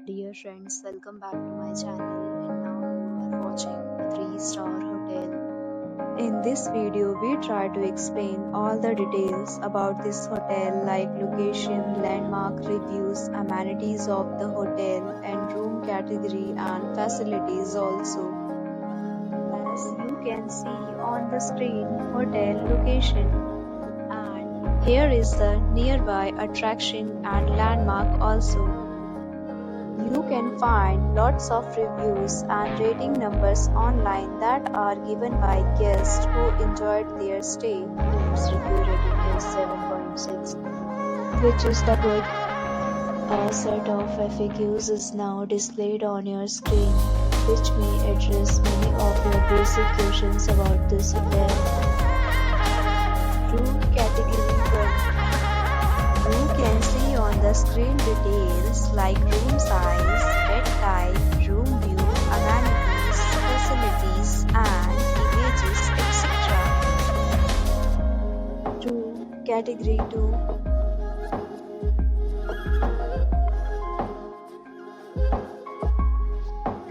Dear friends, welcome back to my channel, and now you are watching a 3-star hotel. In this video, we try to explain all the details about this hotel like location, landmark reviews, amenities of the hotel and room category and facilities also. As you can see on the screen, hotel location. And here is the nearby attraction and landmark also. You can find lots of reviews and rating numbers online that are given by guests who enjoyed their stay. Its review rating is 7.6, which is the good. A set of FAQs is now displayed on your screen, which may address many of your basic questions about this hotel. Room category 1. You can see on the screen details like room size, bed type, room view, amenities, facilities, and images, etc. Room category 2.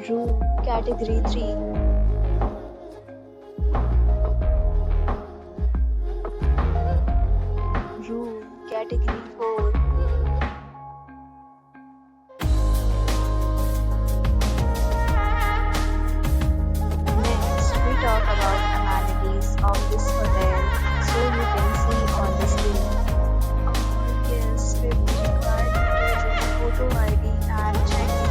Room category 3. Room category 4. Next, we talk about amenities of this hotel, so you can see on the screen. All guests will be required to present photo ID and check-in.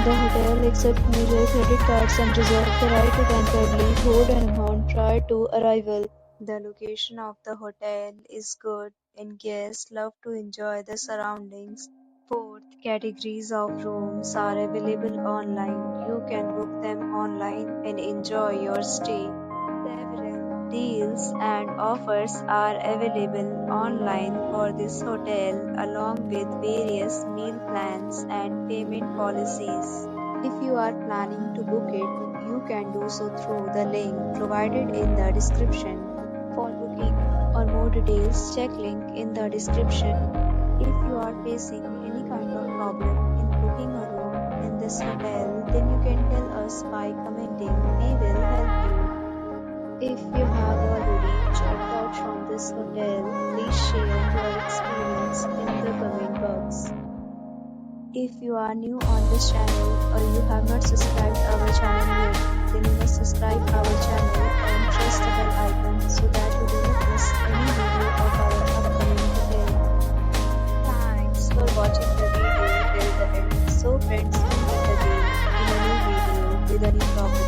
The hotel accepts major credit cards and reserves the right to temporarily hold an amount prior to arrival. The location of the hotel is good and guests love to enjoy the surroundings. Fourth, categories of rooms are available online. You can book them online and enjoy your stay. Several deals and offers are available online for this hotel, along with various meal plans and payment policies. If you are planning to book it, you can do so through the link provided in the description. For booking or more details, check link in the description. If you are facing any kind of problem in booking a room in this hotel, then you can tell us by commenting. We will help you. If you have already checked out from this hotel, please share your experience in the comment box. If you are new on this channel or you have not subscribed our channel yet, then you must subscribe our channel and press the bell icon so that you do not miss any video of our upcoming hotel. Thanks for watching the video till the end. So friends, we meet again in a new video with a new topic.